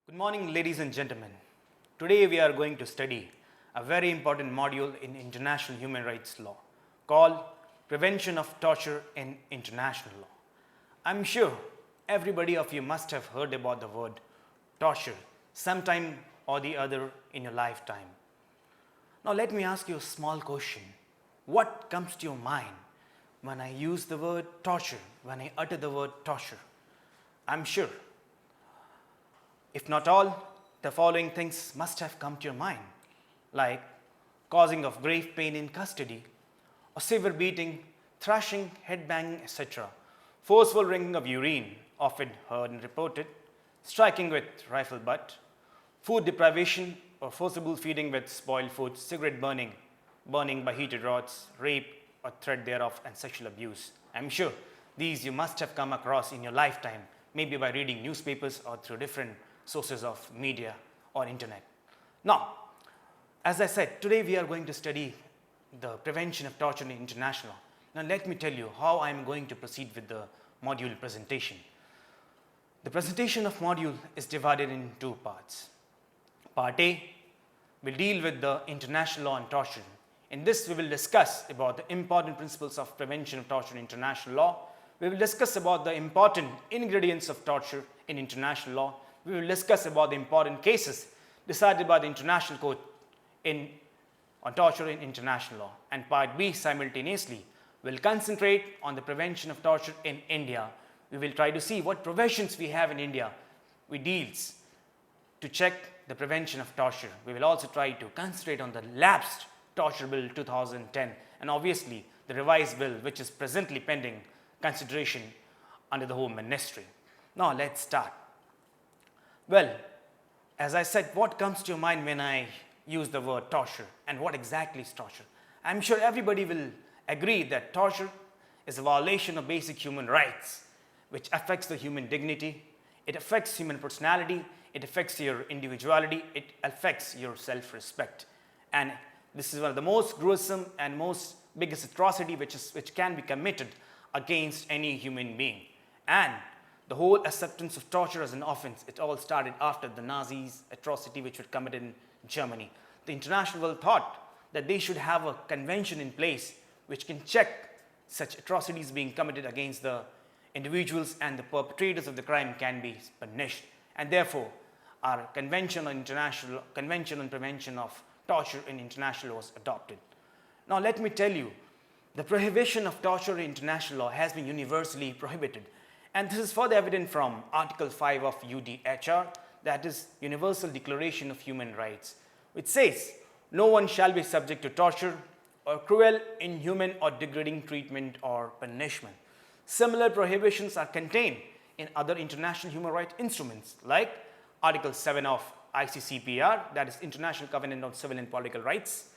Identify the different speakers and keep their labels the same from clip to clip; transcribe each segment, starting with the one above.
Speaker 1: Good morning, ladies and gentlemen. Today we are going to study a very important module in international human rights law called Prevention of Torture in International Law. I'm sure everybody of you must have heard about the word torture sometime or the other in your lifetime. Now let me ask you a small question. What comes to your mind when I use the word torture, when I utter the word torture? I'm sure if not all, the following things must have come to your mind, like causing of grave pain in custody, or severe beating, thrashing, headbanging, etc., forceful wringing of urine, often heard and reported, striking with rifle butt, food deprivation or forcible feeding with spoiled food, cigarette burning, burning by heated rods, rape or threat thereof, and sexual abuse. I'm sure these you must have come across in your lifetime, maybe by reading newspapers or through different sources of media or internet. Now, as I said, today we are going to study the prevention of torture in international law. Now let me tell you how I am going to proceed with the module presentation. The presentation of module is divided in two parts. Part A will deal with the international law on torture. In this we will discuss about the important principles of prevention of torture in international law. We will discuss about the important ingredients of torture in international law. We will discuss about the important cases decided by the International Court on torture in international law. And part B simultaneously will concentrate on the prevention of torture in India. We will try to see what provisions we have in India which deals to check the prevention of torture. We will also try to concentrate on the lapsed Torture Bill 2010 and obviously the revised bill which is presently pending consideration under the Home Ministry. Now let's start. Well, as I said, what comes to your mind when I use the word torture and what exactly is torture? I'm sure everybody will agree that torture is a violation of basic human rights which affects the human dignity, it affects human personality, it affects your individuality, it affects your self-respect. And this is one of the most gruesome and most biggest atrocity which can be committed against any human being. And the whole acceptance of torture as an offense, it all started after the Nazis' atrocity which were committed in Germany. The international world thought that they should have a convention in place which can check such atrocities being committed against the individuals, and the perpetrators of the crime can be punished. And therefore, our Convention on Prevention of Torture in International Law was adopted. Now let me tell you, the prohibition of torture in international law has been universally prohibited. And this is further evident from Article 5 of UDHR, that is Universal Declaration of Human Rights, which says, no one shall be subject to torture or cruel, inhuman or degrading treatment or punishment. Similar prohibitions are contained in other international human rights instruments like Article 7 of ICCPR, that is International Covenant on Civil and Political Rights,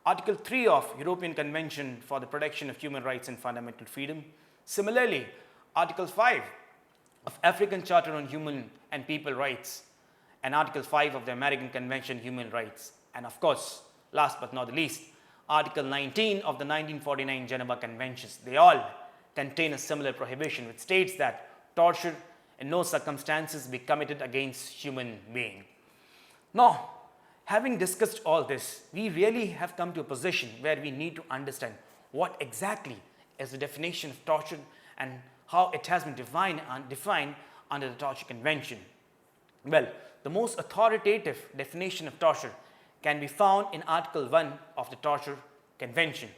Speaker 1: Article 3 of European Convention for the Protection of Human Rights and Fundamental Freedom. Similarly, Article 5 of African Charter on Human and People Rights and Article 5 of the American Convention on Human Rights, and of course, last but not the least, Article 19 of the 1949 Geneva Conventions. They all contain a similar prohibition which states that torture in no circumstances be committed against human being. Now, having discussed all this, we really have come to a position where we need to understand what exactly is the definition of torture and how it has been defined under the Torture Convention. Well, the most authoritative definition of torture can be found in Article 1 of the Torture Convention.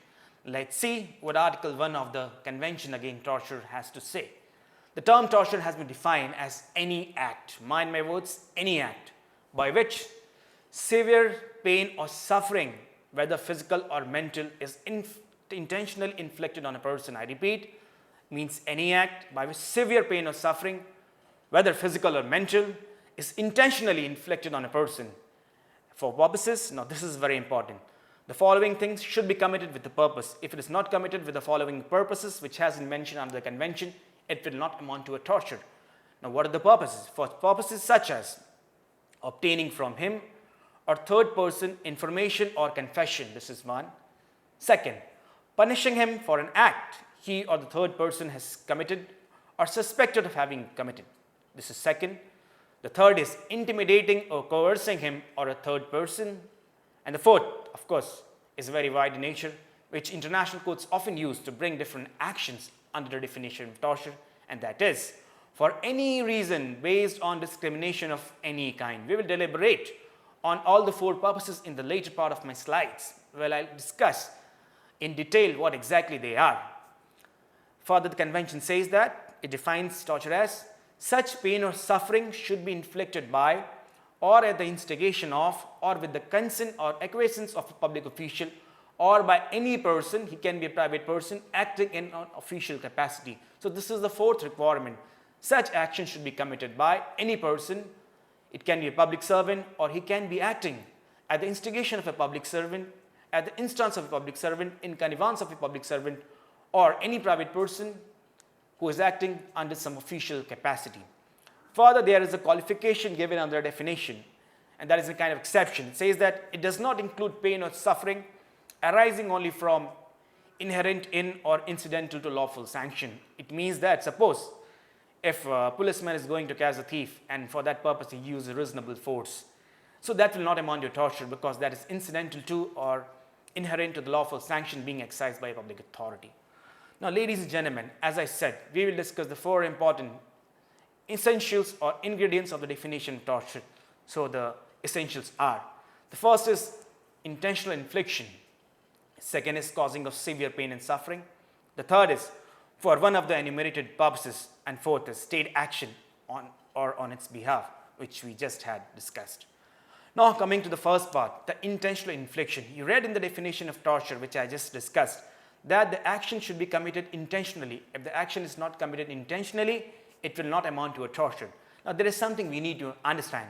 Speaker 1: Let's see what Article 1 of the Convention Against Torture has to say. The term torture has been defined as any act, mind my words, any act, by which severe pain or suffering, whether physical or mental, is intentionally inflicted on a person. I repeat, means any act by which severe pain or suffering, whether physical or mental, is intentionally inflicted on a person. For purposes, now this is very important. The following things should be committed with the purpose. If it is not committed with the following purposes which has been mentioned under the convention, it will not amount to a torture. Now what are the purposes? For purposes such as obtaining from him or third person information or confession, this is one. Second, punishing him for an act he or the third person has committed or suspected of having committed. This is second. The third is intimidating or coercing him or a third person. And the fourth, of course, is very wide in nature, which international courts often use to bring different actions under the definition of torture, and that is for any reason based on discrimination of any kind. We will deliberate on all the four purposes in the later part of my slides, where I'll discuss in detail what exactly they are. Further, the convention says that it defines torture as such pain or suffering should be inflicted by or at the instigation of or with the consent or acquiescence of a public official or by any person, he can be a private person, acting in an official capacity. So this is the fourth requirement. Such action should be committed by any person. It can be a public servant or he can be acting at the instigation of a public servant, at the instance of a public servant, in connivance of a public servant, or any private person who is acting under some official capacity. Further, there is a qualification given under a definition, and that is a kind of exception. It says that it does not include pain or suffering arising only from inherent in or incidental to lawful sanction. It means that suppose if a policeman is going to catch a thief and for that purpose he uses reasonable force, so that will not amount to torture because that is incidental to or inherent to the lawful sanction being exercised by a public authority. Now, ladies and gentlemen, as I said, we will discuss the four important essentials or ingredients of the definition of torture. So the essentials are: the first is intentional infliction, second is causing of severe pain and suffering, the third is for one of the enumerated purposes, and fourth is state action on or on its behalf, which we just had discussed. Now coming to the first part, the intentional infliction. You read in the definition of torture, which I just discussed, that the action should be committed intentionally. If the action is not committed intentionally, it will not amount to a torture. Now there is something we need to understand.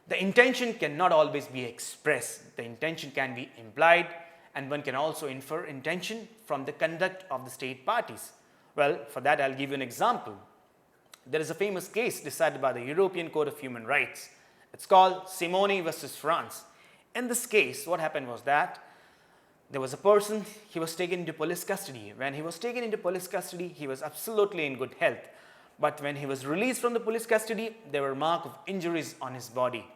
Speaker 1: The intention cannot always be expressed. The intention can be implied, and one can also infer intention from the conduct of the state parties. Well, for that I'll give you an example. There is a famous case decided by the European Court of Human Rights. It's called Severity versus France. In this case, what happened was that there was a person, he was taken into police custody. When he was taken into police custody, he was absolutely in good health. But when he was released from the police custody, there were marks of injuries on his body.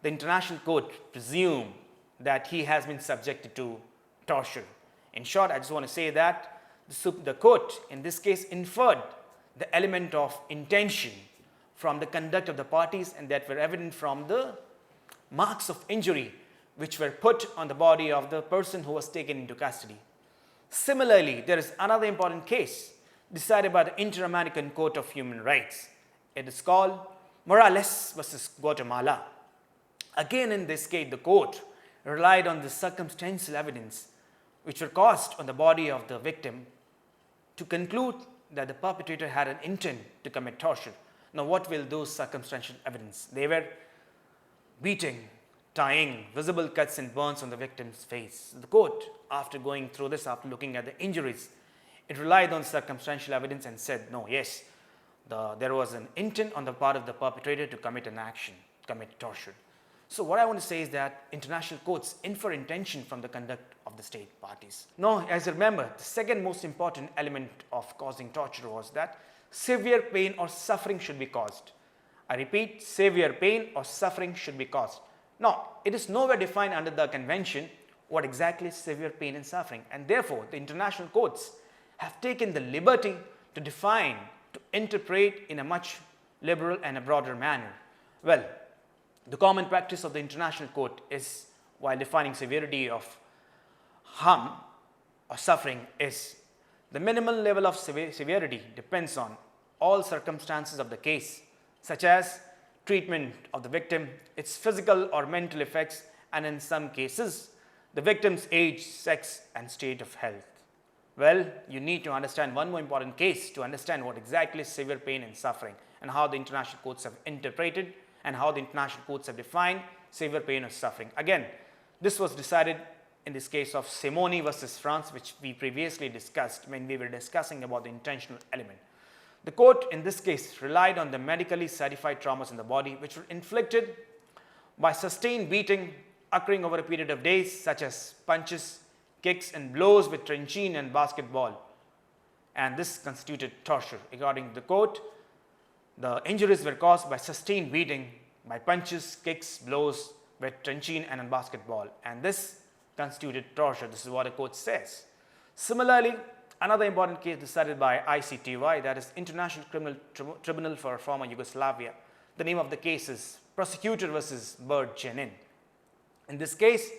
Speaker 1: The international court presumed that he has been subjected to torture. In short, I just want to say that the court in this case inferred the element of intention from the conduct of the parties, and that were evident from the marks of injury which were put on the body of the person who was taken into custody. Similarly, there is another important case decided by the Inter-American Court of Human Rights. It is called Morales versus Guatemala. Again, in this case, the court relied on the circumstantial evidence which were caused on the body of the victim to conclude that the perpetrator had an intent to commit torture. Now, what will those circumstantial evidence? They were beating, tying, visible cuts and burns on the victim's face. The court, after going through this, after looking at the injuries, it relied on circumstantial evidence and said, no, yes, there was an intent on the part of the perpetrator to commit an action, commit torture. So what I want to say is that international courts infer intention from the conduct of the state parties. Now, as you remember, the second most important element of causing torture was that severe pain or suffering should be caused. I repeat, severe pain or suffering should be caused. Now, it is nowhere defined under the convention what exactly is severe pain and suffering, and therefore the international courts have taken the liberty to define, to interpret in a much liberal and a broader manner. Well, the common practice of the international court is, while defining severity of harm or suffering, is the minimal level of severity depends on all circumstances of the case, such as treatment of the victim, its physical or mental effects, and in some cases, the victim's age, sex, and state of health. Well, you need to understand one more important case to understand what exactly is severe pain and suffering, and how the international courts have interpreted and how the international courts have defined severe pain or suffering. Again, this was decided in this case of Severity versus France, which we previously discussed when we were discussing about the intentional element. The court in this case relied on the medically certified traumas in the body which were inflicted by sustained beating occurring over a period of days, such as punches, kicks, and blows with trenchine and basketball. And this constituted torture. According to the court, the injuries were caused by sustained beating by punches, kicks, blows with truncheon and on basketball, and this constituted torture. This is what the court says. Similarly, another important case decided by ICTY, that is International Criminal Tribunal for former Yugoslavia. The name of the case is Prosecutor versus Bird Jenin. In this case,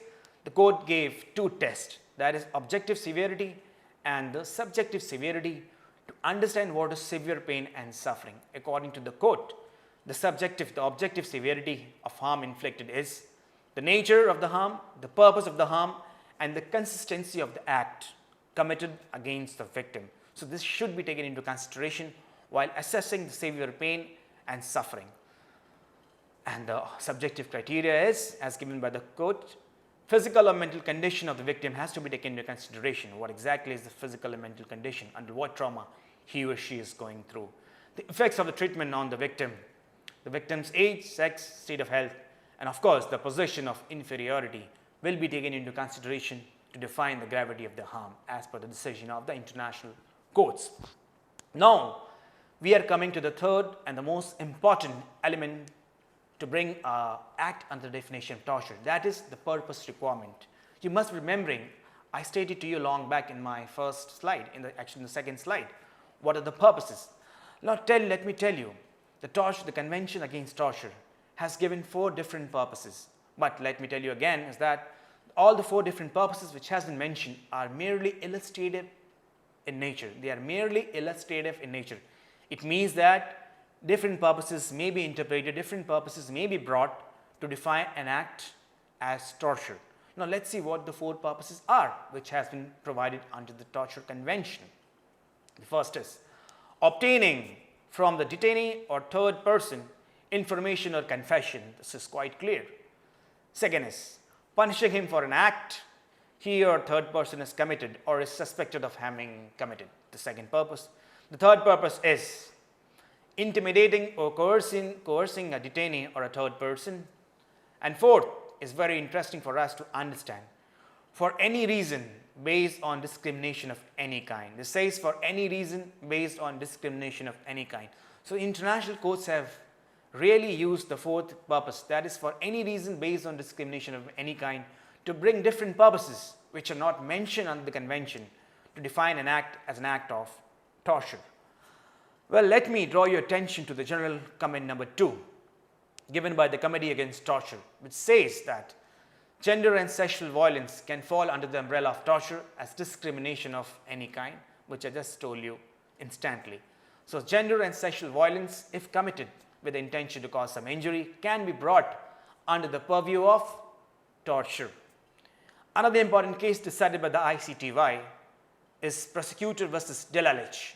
Speaker 1: the court gave two tests, that is objective severity and the subjective severity, to understand what is severe pain and suffering. According to the court, the objective severity of harm inflicted is the nature of the harm, the purpose of the harm, and the consistency of the act committed against the victim. So this should be taken into consideration while assessing the severe pain and suffering. And the subjective criteria is, as given by the court, physical or mental condition of the victim has to be taken into consideration. What exactly is the physical and mental condition, under what trauma he or she is going through. The effects of the treatment on the victim's age, sex, state of health, and of course the position of inferiority will be taken into consideration to define the gravity of the harm as per the decision of the international courts. Now, we are coming to the third and the most important element to bring an act under the definition of torture, that is the purpose requirement. You must be remembering, I stated to you long back in my first slide, in the second slide, what are the purposes. Now let me tell you, the Convention Against Torture has given 4 different purposes, but let me tell you again is that all the 4 different purposes which has been mentioned are merely illustrative in nature. They are merely illustrative in nature. It means that different purposes may be interpreted, different purposes may be brought to define an act as torture. Now let's see what the 4 purposes are which has been provided under the Torture Convention. The first is obtaining from the detainee or third person information or confession. This is quite clear. Second is punishing him for an act he or third person is committed or is suspected of having committed. The second purpose. The third purpose is intimidating or coercing a detainee or a third person. And fourth is very interesting for us to understand. For any reason based on discrimination of any kind. This says for any reason based on discrimination of any kind. So international courts have really used the fourth purpose, that is for any reason based on discrimination of any kind, to bring different purposes which are not mentioned under the convention to define an act as an act of torture. Well, let me draw your attention to the general comment number 2 given by the Committee Against Torture, which says that gender and sexual violence can fall under the umbrella of torture as discrimination of any kind, which I just told you instantly. So gender and sexual violence, if committed with the intention to cause some injury, can be brought under the purview of torture. Another important case decided by the ICTY is Prosecutor versus Delalich.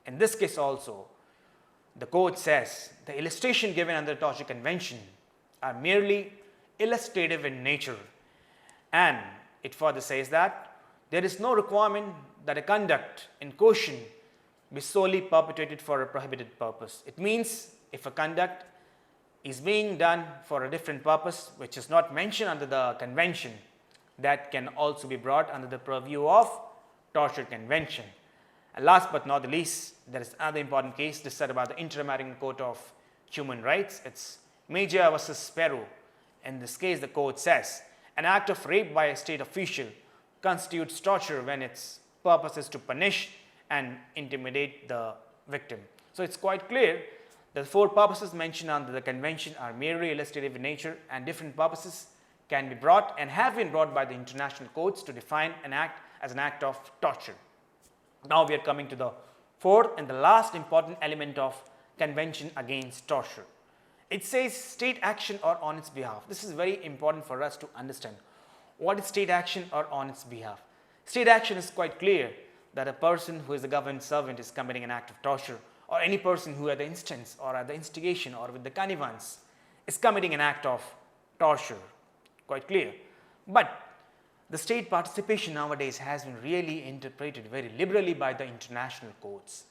Speaker 1: In this case also, the court says the illustration given under the Torture Convention are merely illustrative in nature, and it further says that there is no requirement that a conduct in question be solely perpetrated for a prohibited purpose. It means if a conduct is being done for a different purpose which is not mentioned under the convention, that can also be brought under the purview of Torture Convention. And last but not the least, there is another important case decided by the Inter-American Court of Human Rights. It's Mejia versus Peru. In this case, the court says an act of rape by a state official constitutes torture when its purpose is to punish and intimidate the victim. So it's quite clear that the 4 purposes mentioned under the convention are merely illustrative in nature, and different purposes can be brought and have been brought by the international courts to define an act as an act of torture. Now we are coming to the 4th and the last important element of Convention Against Torture. It says state action or on its behalf. This is very important for us to understand. What is state action or on its behalf? State action is quite clear that a person who is a government servant is committing an act of torture, or any person who at the instance or at the instigation or with the connivance is committing an act of torture. Quite clear. But the state participation nowadays has been really interpreted very liberally by the international courts.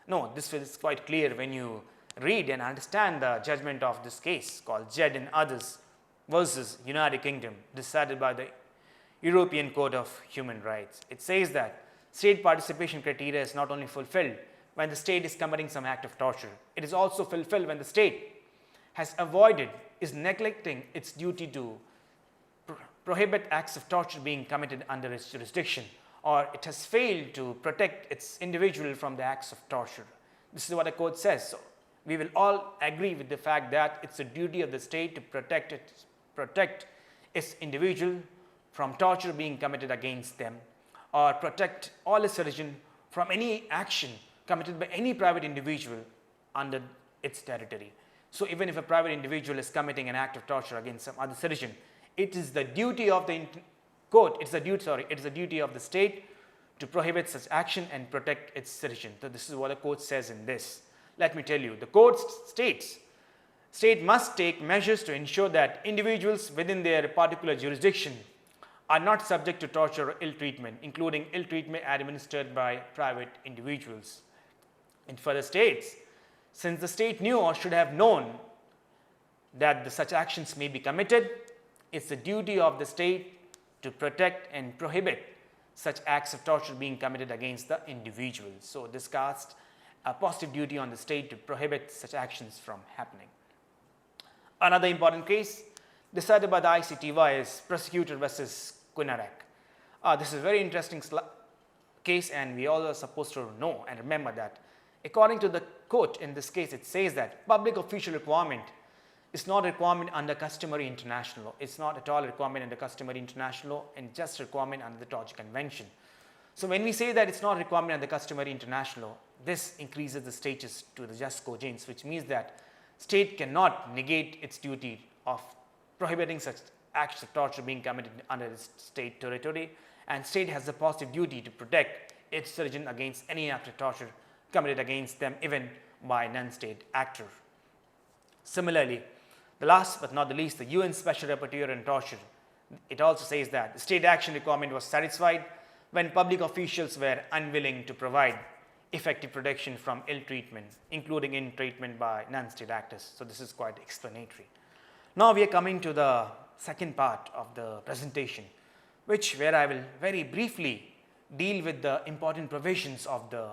Speaker 1: No, this is quite clear when you read and understand the judgment of this case called Jed and others versus United Kingdom, decided by the European Court of Human Rights. It says that state participation criteria is not only fulfilled when the state is committing some act of torture, it is also fulfilled when the state has avoided is neglecting its duty to prohibit acts of torture being committed under its jurisdiction, or it has failed to protect its individual from the acts of torture. This is what the court says. So we will all agree with the fact that it's a duty of the state to protect its individual from torture being committed against them, or protect all its citizens from any action committed by any private individual under its territory. So even if a private individual is committing an act of torture against some other citizen, it is the duty of the court, it is the duty of the state to prohibit such action and protect its citizens. So this is what the court says in this. Let me tell you, the court states, state must take measures to ensure that individuals within their particular jurisdiction are not subject to torture or ill treatment, including ill treatment administered by private individuals. It further states, since the state knew or should have known that such actions may be committed, it's the duty of the state to protect and prohibit such acts of torture being committed against the individual. So this casts a positive duty on the state to prohibit such actions from happening. Another important case decided by the ICTY is Prosecutor versus Kunarak. This is a very interesting case, and we all are supposed to know and remember that according to the court in this case, it says that public official requirement is not a requirement under customary international law. It's not at all a requirement under customary international law, and just a requirement under the Torture Convention. So when we say that it's not a requirement under customary international law, this increases the status to the just cogents, which means that state cannot negate its duty of prohibiting such acts of torture being committed under its state territory, and state has the positive duty to protect its citizens against any act of torture committed against them, even by non-state actor. Similarly, the last but not the least, the UN Special Rapporteur on Torture, it also says that the state action requirement was satisfied when public officials were unwilling to provide effective protection from ill treatment, including ill treatment by non-state actors. So this is quite explanatory. Now we are coming to the second part of the presentation, where I will very briefly deal with the important provisions of the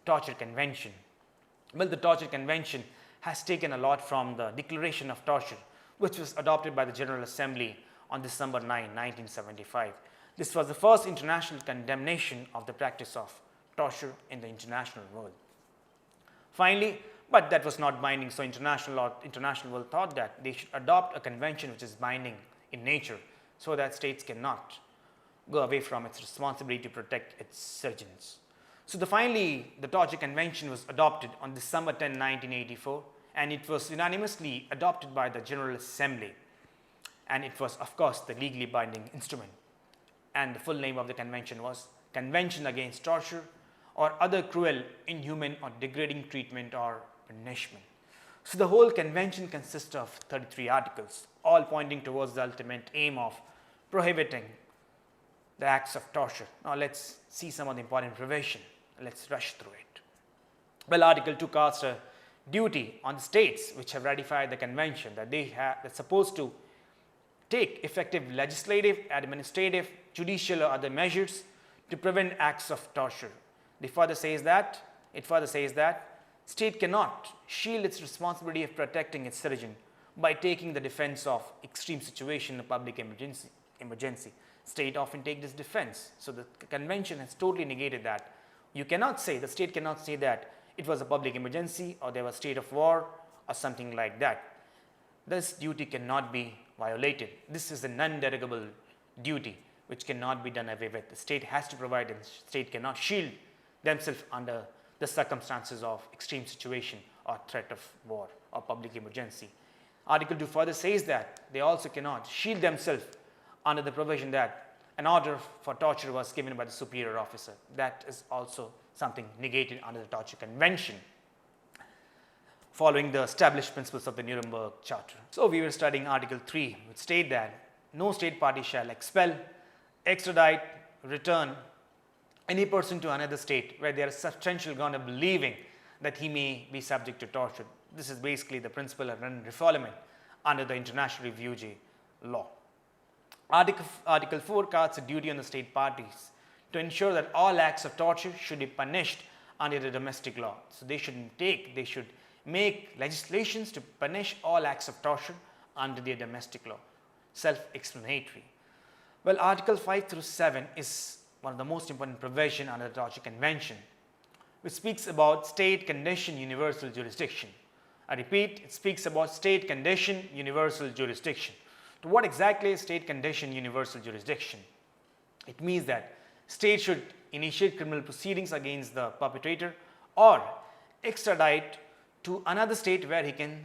Speaker 1: Torture Convention. Well, the Torture Convention has taken a lot from the Declaration of Torture, which was adopted by the General Assembly on December 9, 1975. This was the first international condemnation of the practice of torture in the international world. Finally, but that was not binding, so international world thought that they should adopt a convention which is binding in nature, so that states cannot go away from its responsibility to protect its citizens. So finally, the Torture Convention was adopted on December 10, 1984, and it was unanimously adopted by the General Assembly, and it was, of course, the legally binding instrument. And the full name of the convention was Convention Against Torture or Other Cruel, Inhuman or Degrading Treatment or Punishment. So the whole convention consists of 33 articles, all pointing towards the ultimate aim of prohibiting the acts of torture. Now let's see some of the important provisions. Let's rush through it. Well, Article 2 casts a duty on the states which have ratified the convention that they're supposed to take effective legislative, administrative, judicial or other measures to prevent acts of torture. It further says that state cannot shield its responsibility of protecting its citizen by taking the defense of extreme situation in public emergency. State often take this defense. So the convention has totally negated that. You cannot say, the state cannot say that it was a public emergency or there was state of war or something like that. This duty cannot be violated. This is a non-derogable duty which cannot be done away with. The state has to provide, and the state cannot shield themselves under the circumstances of extreme situation or threat of war or public emergency. Article 2 further says that they also cannot shield themselves under the provision that an order for torture was given by the superior officer. That is also something negated under the Torture Convention, following the established principles of the Nuremberg Charter. So we were studying Article 3, which state that no state party shall expel, extradite, return any person to another state where there is substantial ground of believing that he may be subject to torture. This is basically the principle of refoulement under the International Refugee Law. Article 4 casts a duty on the state parties to ensure that all acts of torture should be punished under the domestic law. So they should make legislations to punish all acts of torture under their domestic law. Self-explanatory. Well, Article 5 through 7 is one of the most important provision under the Torture Convention, which speaks about state condition universal jurisdiction. I repeat, it speaks about state condition universal jurisdiction. To what exactly is state condition universal jurisdiction? It means that state should initiate criminal proceedings against the perpetrator or extradite to another state where he can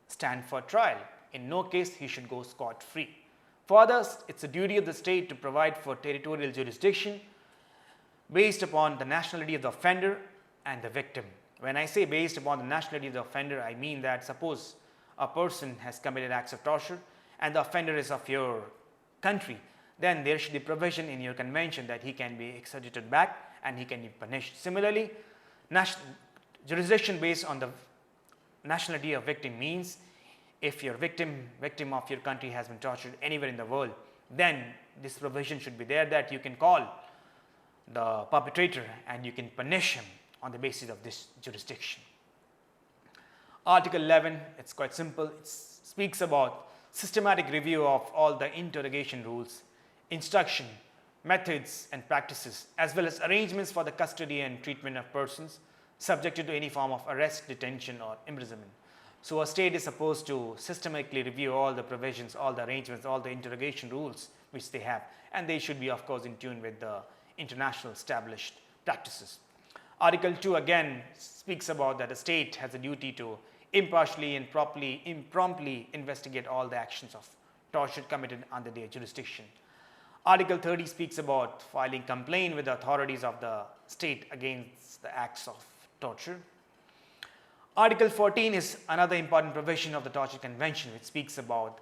Speaker 1: stand for trial. In no case he should go scot-free. Further, it's a duty of the state to provide for territorial jurisdiction based upon the nationality of the offender and the victim. When I say based upon the nationality of the offender, I mean that suppose a person has committed acts of torture and the offender is of your country, then there should be provision in your convention that he can be extradited back and he can be punished. Similarly, jurisdiction based on the nationality of victim means if your victim of your country has been tortured anywhere in the world, then this provision should be there that you can call the perpetrator and you can punish him on the basis of this jurisdiction. Article 11, it's quite simple. It speaks about systematic review of all the interrogation rules, instruction, methods and practices, as well as arrangements for the custody and treatment of persons subjected to any form of arrest, detention or imprisonment. So a state is supposed to systematically review all the provisions, all the arrangements, all the interrogation rules which they have, and they should be of course in tune with the international established practices. Article 2 again speaks about that a state has a duty to impartially and promptly investigate all the actions of torture committed under their jurisdiction. Article 30 speaks about filing complaint with the authorities of the state against the acts of torture. Article 14 is another important provision of the Torture Convention, which speaks about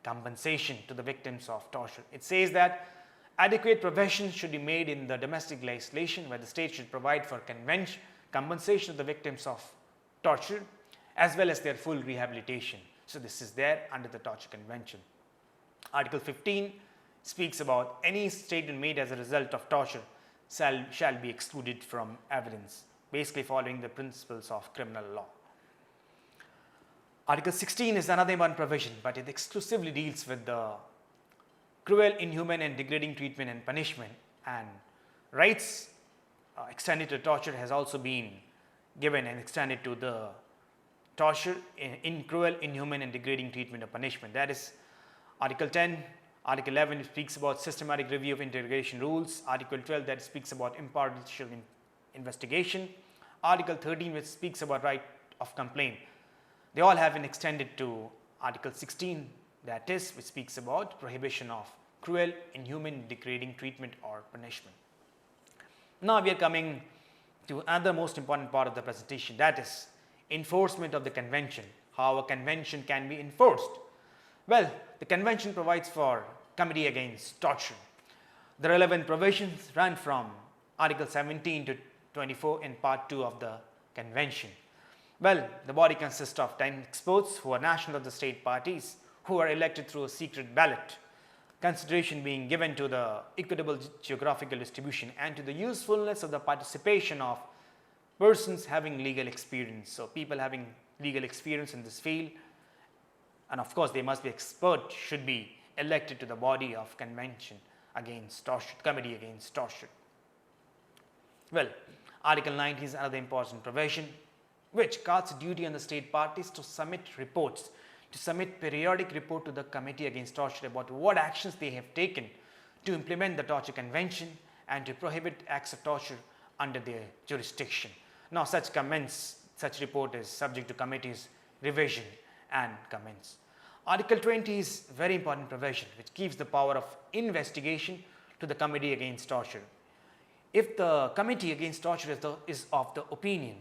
Speaker 1: compensation to the victims of torture. It says that adequate provision should be made in the domestic legislation where the state should provide for compensation to the victims of torture as well as their full rehabilitation. So this is there under the Torture Convention. Article 15 speaks about any statement made as a result of torture shall be excluded from evidence, basically following the principles of criminal law. Article 16 is another important provision, but it exclusively deals with the cruel, inhuman and degrading treatment and punishment, and rights extended to torture has also been given and extended to the torture in cruel, inhuman and degrading treatment or punishment. That is Article 10. Article 11 speaks about systematic review of interrogation rules. Article 12 that speaks about impartial investigation. Article 13 which speaks about right of complaint. They all have been extended to Article 16, that is, which speaks about prohibition of cruel, inhuman, degrading treatment or punishment. Now we are coming to another most important part of the presentation, that is enforcement of the convention, how a convention can be enforced. Well, the convention provides for Committee Against Torture. The relevant provisions run from Article 17 to 24 in Part 2 of the convention. Well, the body consists of 10 experts who are national of the state parties who are elected through a secret ballot. Consideration being given to the equitable geographical distribution and to the usefulness of the participation of persons having legal experience. So people having legal experience in this field, and of course they must be expert, should be elected to the body of Convention Against Torture, Committee Against Torture. Well, Article 19 is another important provision which casts duty on the state parties to submit reports, to submit periodic report to the Committee Against Torture about what actions they have taken to implement the Torture Convention and to prohibit acts of torture under their jurisdiction. Now such report is subject to committee's revision and comments. Article 20 is a very important provision which gives the power of investigation to the Committee Against Torture. If the Committee Against Torture is of the opinion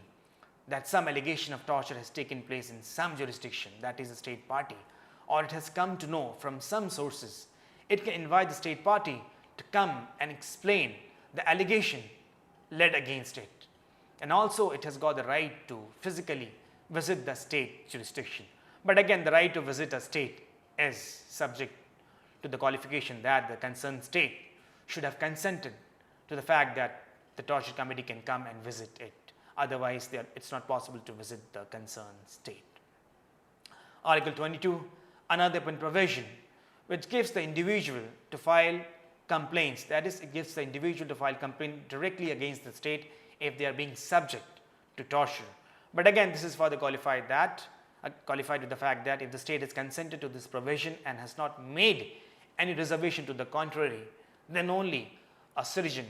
Speaker 1: that some allegation of torture has taken place in some jurisdiction, that is a state party, or it has come to know from some sources, it can invite the state party to come and explain the allegation led against it. And also it has got the right to physically visit the state jurisdiction. But again, the right to visit a state is subject to the qualification that the concerned state should have consented to the fact that the torture committee can come and visit it. Otherwise, it's not possible to visit the concerned state. Article 22, another provision which gives the individual to file complaints, that is, it gives the individual to file complaint directly against the state if they are being subject to torture. But again, this is further qualified with the fact that if the state has consented to this provision and has not made any reservation to the contrary, then only a citizen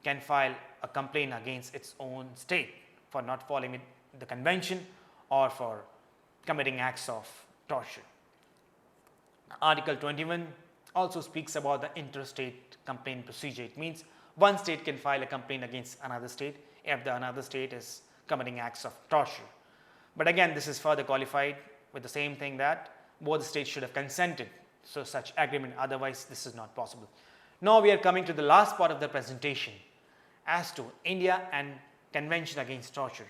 Speaker 1: can file a complaint against its own state for not following the convention or for committing acts of torture. Article 21 also speaks about the interstate complaint procedure. It means one state can file a complaint against another state if the another state is committing acts of torture. But again, this is further qualified with the same thing that both states should have consented to such agreement, otherwise this is not possible. Now we are coming to the last part of the presentation as to India and Convention Against Torture.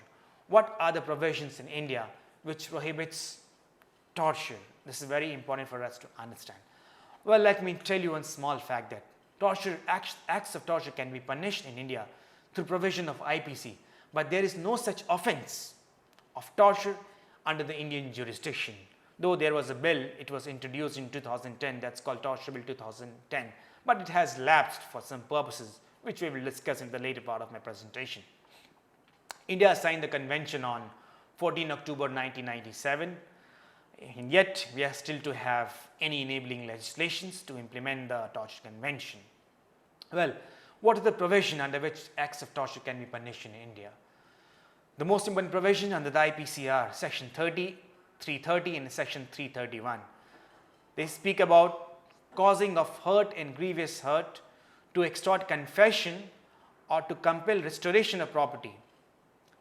Speaker 1: What are the provisions in India which prohibits torture? This is very important for us to understand. Well, let me tell you one small fact that acts of torture can be punished in India through provision of IPC, but there is no such offense of torture under the Indian jurisdiction. Though there was a bill, it was introduced in 2010, that's called Torture Bill 2010, but it has lapsed for some purposes which we will discuss in the later part of my presentation. India signed the convention on 14 October 1997, and yet we are still to have any enabling legislations to implement the torture convention. Well, what is the provision under which acts of torture can be punished in India? The most important provision under the IPC are section 30, 330 and section 331. They speak about causing of hurt and grievous hurt, to extort confession or to compel restoration of property.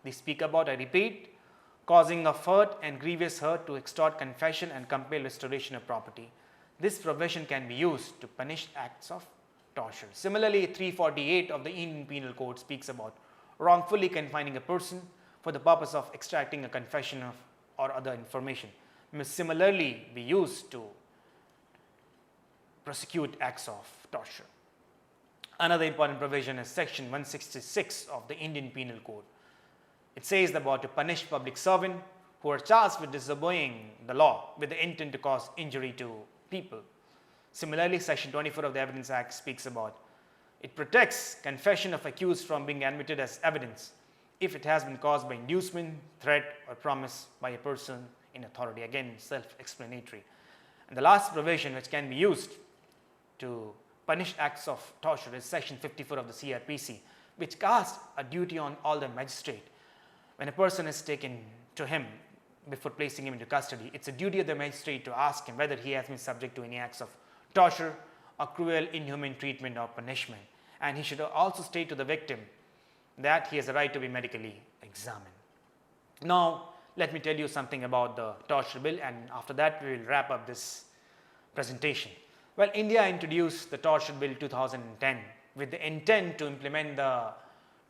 Speaker 1: They speak about, I repeat, causing of hurt and grievous hurt, to extort confession and compel restoration of property. This provision can be used to punish acts of torture. Similarly, 348 of the Indian Penal Code speaks about wrongfully confining a person for the purpose of extracting a confession of or other information. May similarly be used to prosecute acts of torture. Another important provision is section 166 of the Indian Penal Code. It says about to punish public servants who are charged with disobeying the law with the intent to cause injury to people. Similarly, section 24 of the Evidence Act speaks about it protects confession of accused from being admitted as evidence if it has been caused by inducement, threat or promise by a person in authority. Again, self-explanatory. And the last provision which can be used to punish acts of torture is section 54 of the CRPC, which casts a duty on all the magistrate. When a person is taken to him before placing him into custody, it's a duty of the magistrate to ask him whether he has been subject to any acts of torture or cruel, inhuman treatment or punishment. And he should also state to the victim that he has a right to be medically examined. Now, let me tell you something about the torture bill, and after that we will wrap up this presentation. Well, India introduced the Torture Bill 2010 with the intent to implement the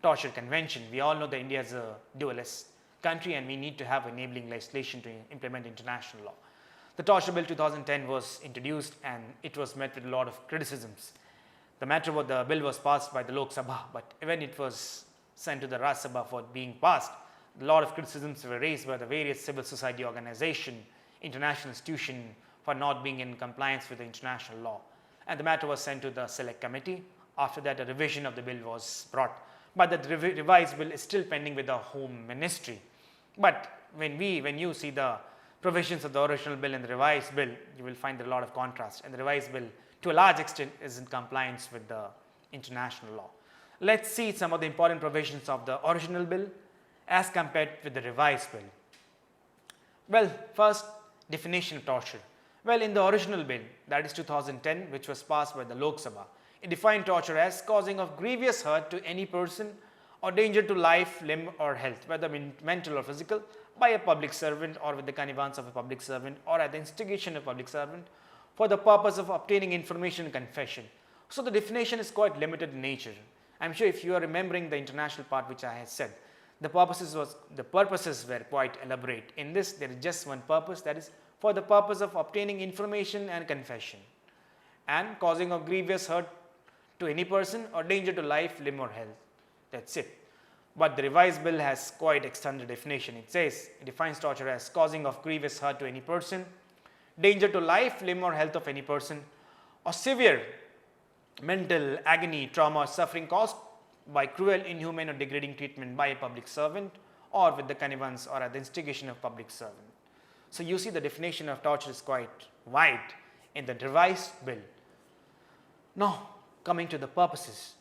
Speaker 1: Torture Convention. We all know that India is a dualist country and we need to have enabling legislation to implement international law. The Torture Bill 2010 was introduced and it was met with a lot of criticisms. The matter was the bill was passed by the Lok Sabha, but when it was sent to the Rajya Sabha for being passed, a lot of criticisms were raised by the various civil society organizations, international institutions, for not being in compliance with the international law. And the matter was sent to the Select Committee. After that, a revision of the bill was brought. But the revised bill is still pending with the Home Ministry. But when you see the provisions of the original bill and the revised bill, you will find a lot of contrast. And the revised bill, to a large extent, is in compliance with the international law. Let's see some of the important provisions of the original bill as compared with the revised bill. Well, first, definition of torture. Well, in the original bill, that is 2010, which was passed by the Lok Sabha, it defined torture as causing of grievous hurt to any person or danger to life, limb or health, whether mental or physical, by a public servant or with the connivance of a public servant or at the instigation of a public servant for the purpose of obtaining information and confession. So the definition is quite limited in nature. I'm sure if you are remembering the international part which I had said, the purposes were quite elaborate. In this, there is just one purpose, that is for the purpose of obtaining information and confession and causing of grievous hurt to any person or danger to life, limb or health. That's it. But the revised bill has quite extended definition. It says, it defines torture as causing of grievous hurt to any person, danger to life, limb or health of any person, or severe mental agony, trauma or suffering caused by cruel, inhumane or degrading treatment by a public servant or with the connivance or at the instigation of public servant. So you see the definition of torture is quite wide in the revised bill. Now coming to the purposes,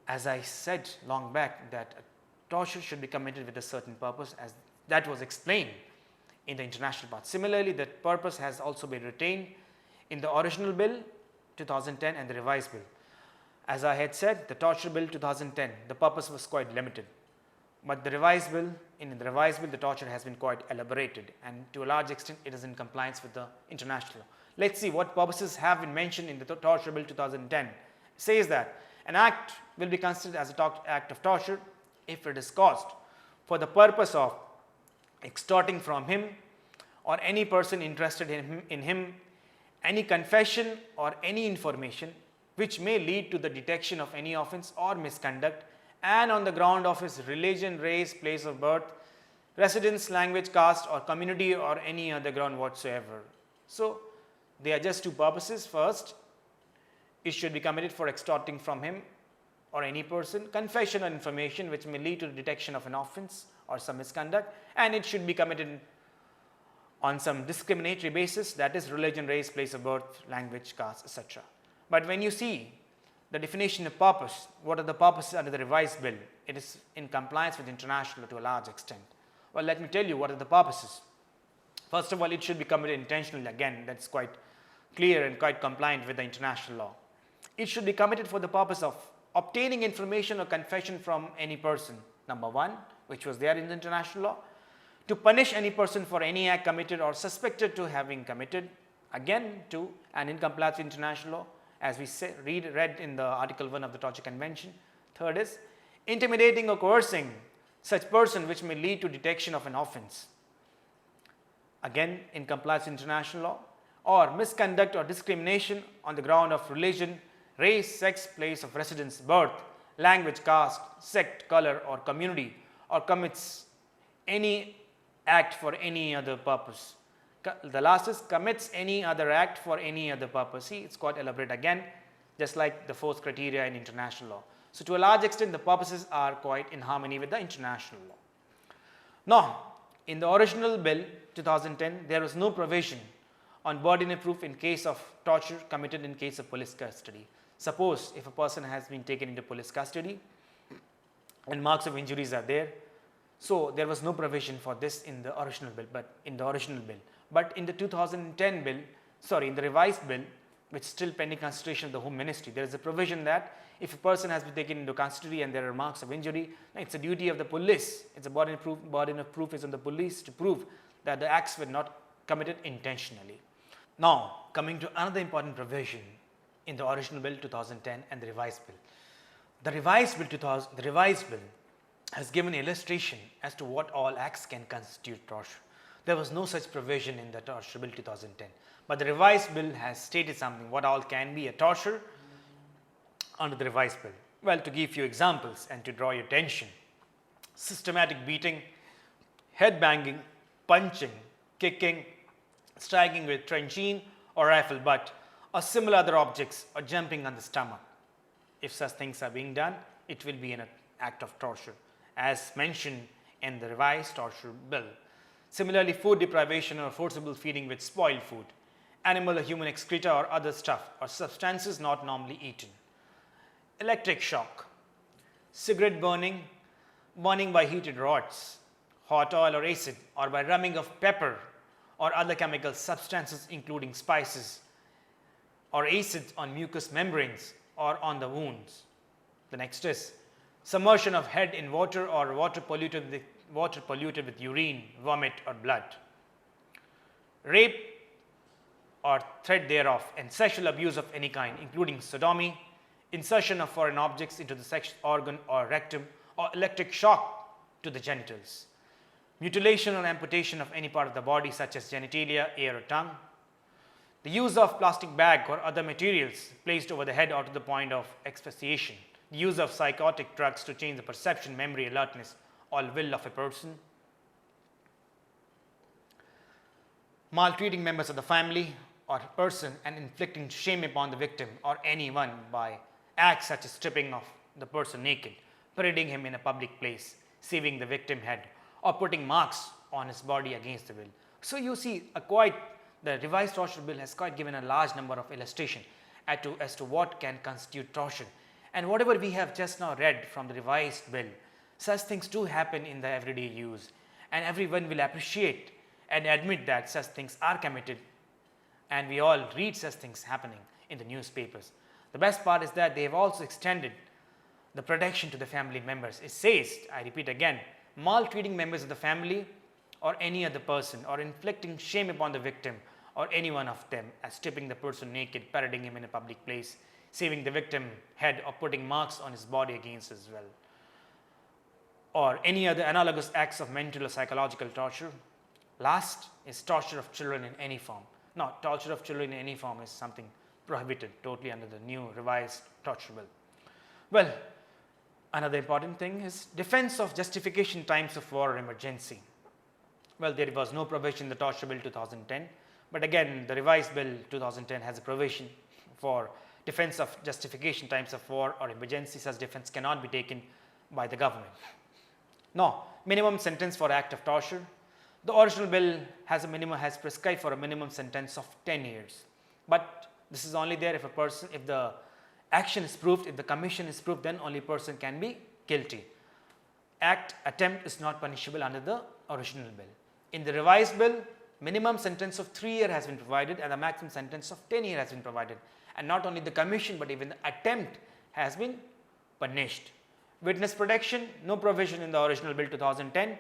Speaker 1: as I said long back that torture should be committed with a certain purpose, as that was explained in the international part. Similarly, that purpose has also been retained in the original bill 2010 and the revised bill. As I had said, the torture bill 2010, the purpose was quite limited, but the revised bill, in the revised bill, the torture has been quite elaborated, and to a large extent it is in compliance with the international law. Let's see what purposes have been mentioned in the torture bill 2010. It says that an act will be considered as an act of torture if it is caused for the purpose of extorting from him or any person interested in him any confession or any information which may lead to the detection of any offense or misconduct, and on the ground of his religion, race, place of birth, residence, language, caste or community or any other ground whatsoever. So they are just two purposes. First, it should be committed for extorting from him or any person confession or information which may lead to the detection of an offense or some misconduct, and it should be committed on some discriminatory basis, that is religion, race, place of birth, language, caste, etc. But when you see the definition of purpose, what are the purposes under the revised bill? It is in compliance with international law to a large extent. Well, let me tell you what are the purposes. First of all, it should be committed intentionally. Again, that's quite clear and quite compliant with the international law. It should be committed for the purpose of obtaining information or confession from any person, number one, which was there in the international law. To punish any person for any act committed or suspected to having committed, again, to and in compliance with international law, as we read in the Article 1 of the Torture Convention. Third is intimidating or coercing such person which may lead to detection of an offense, again in compliance with international law, or misconduct or discrimination on the ground of religion, race, sex, place of residence, birth, language, caste, sect, color or community, or commits any act for any other purpose. The last is commits any other act for any other purpose. See, it's quite elaborate again, just like the fourth criteria in international law. So to a large extent, the purposes are quite in harmony with the international law. Now, in the original bill 2010, there was no provision on burden of proof in case of torture committed in case of police custody. Suppose if a person has been taken into police custody and marks of injuries are there, so there was no provision for this in the original bill, but in the 2010 bill, in the revised bill, which is still pending consideration of the Home Ministry, there is a provision that if a person has been taken into custody and there are marks of injury, it's a duty of the police. It's a burden of proof is on the police to prove that the acts were not committed intentionally. Now, coming to another important provision in the original bill 2010 and the revised bill. The revised bill has given illustration as to what all acts can constitute torture. There was no such provision in the torture bill 2010, but the revised bill has stated something what all can be a torture under the revised bill. Well, to give you examples and to draw your attention: systematic beating, head banging, punching, kicking, striking with truncheon or rifle butt or similar other objects, or jumping on the stomach. If such things are being done, it will be an act of torture as mentioned in the revised torture bill. Similarly, food deprivation or forcible feeding with spoiled food, animal or human excreta or other stuff or substances not normally eaten. Electric shock, cigarette burning, burning by heated rods, hot oil or acid, or by rubbing of pepper or other chemical substances including spices or acids on mucous membranes or on the wounds. The next is submersion of head in water or water polluted with urine, vomit or blood. Rape or threat thereof, and sexual abuse of any kind, including sodomy, insertion of foreign objects into the sexual organ or rectum, or electric shock to the genitals. Mutilation or amputation of any part of the body such as genitalia, ear or tongue. The use of plastic bag or other materials placed over the head or to the point of asphyxiation. The use of psychotic drugs to change the perception, memory, alertness or will of a person. maltreating members of the family or person and inflicting shame upon the victim or anyone by acts such as stripping of the person naked, parading him in a public place, shaving the victim head, or putting marks on his body against the will. So you see, the revised torture bill has quite given a large number of illustration as to what can constitute torture. And whatever we have just now read from the revised bill, such things do happen in the everyday use, and everyone will appreciate and admit that such things are committed, and we all read such things happening in the newspapers. The best part is that they have also extended the protection to the family members. It says, I repeat again, maltreating members of the family or any other person or inflicting shame upon the victim or any one of them as stripping the person naked, parading him in a public place, shaving the victim head or putting marks on his body against his will, or any other analogous acts of mental or psychological torture. Last is torture of children in any form. Now, torture of children in any form is something prohibited totally under the new revised torture bill. Well, another important thing is defense of justification times of war or emergency. Well, there was no provision in the torture bill 2010, but again the revised bill 2010 has a provision for defense of justification times of war or emergency. Such defense cannot be taken by the government. Now, minimum sentence for act of torture. The original bill has prescribed for a minimum sentence of 10 years. But this is only there if the action is proved, if the commission is proved, then only person can be guilty. Attempt is not punishable under the original bill. In the revised bill, minimum sentence of 3 years has been provided and the maximum sentence of 10 years has been provided. And not only the commission but even the attempt has been punished. Witness protection, no provision in the original bill 2010,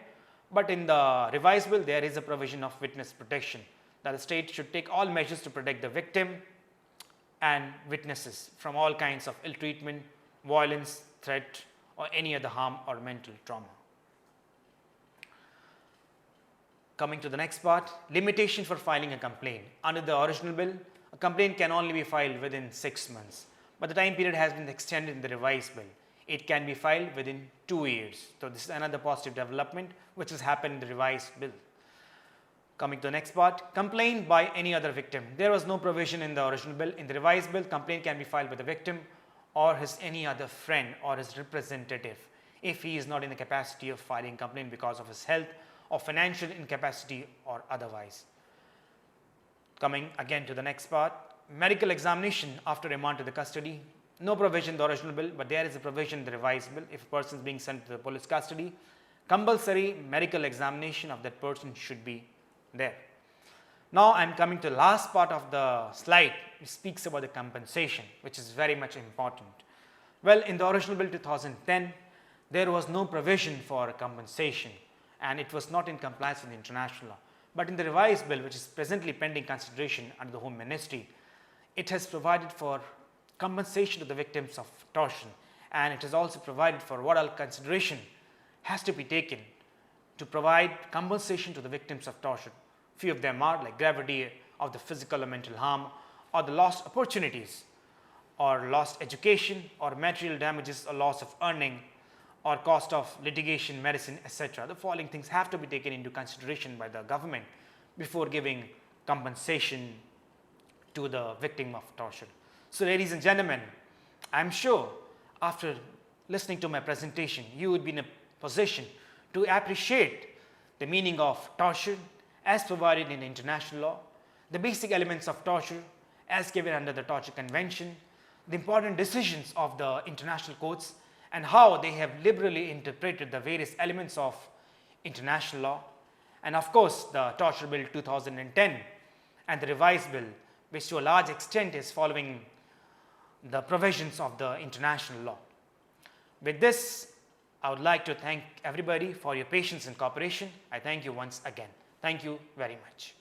Speaker 1: but in the revised bill there is a provision of witness protection, that the state should take all measures to protect the victim and witnesses from all kinds of ill treatment, violence, threat or any other harm or mental trauma. Coming to the next part, limitation for filing a complaint. Under the original bill, a complaint can only be filed within 6 months, but the time period has been extended in the revised bill. It can be filed within 2 years. So this is another positive development which has happened in the revised bill. Coming to the next part, complaint by any other victim. There was no provision in the original bill. In the revised bill, complaint can be filed by the victim or any other friend or his representative if he is not in the capacity of filing complaint because of his health or financial incapacity or otherwise. Coming again to the next part, medical examination after remand to the custody. No provision in the original bill, but there is a provision in the revised bill. If a person is being sent to the police custody, compulsory medical examination of that person should be there. Now I am coming to the last part of the slide, which speaks about the compensation, which is very much important. Well, in the original bill 2010, there was no provision for compensation and it was not in compliance with the international law. But in the revised bill, which is presently pending consideration under the Home Ministry, it has provided for compensation to the victims of torture, and it has also provided for what all consideration has to be taken to provide compensation to the victims of torture. Few of them are like gravity of the physical or mental harm, or the lost opportunities, or lost education, or material damages or loss of earning, or cost of litigation, medicine, etc. The following things have to be taken into consideration by the government before giving compensation to the victim of torture. So ladies and gentlemen, I am sure after listening to my presentation, you would be in a position to appreciate the meaning of torture as provided in international law, the basic elements of torture as given under the Torture Convention, the important decisions of the international courts, and how they have liberally interpreted the various elements of international law, and of course the Torture Bill 2010 and the revised bill, which to a large extent is following the provisions of the international law. With this, I would like to thank everybody for your patience and cooperation. I thank you once again. Thank you very much.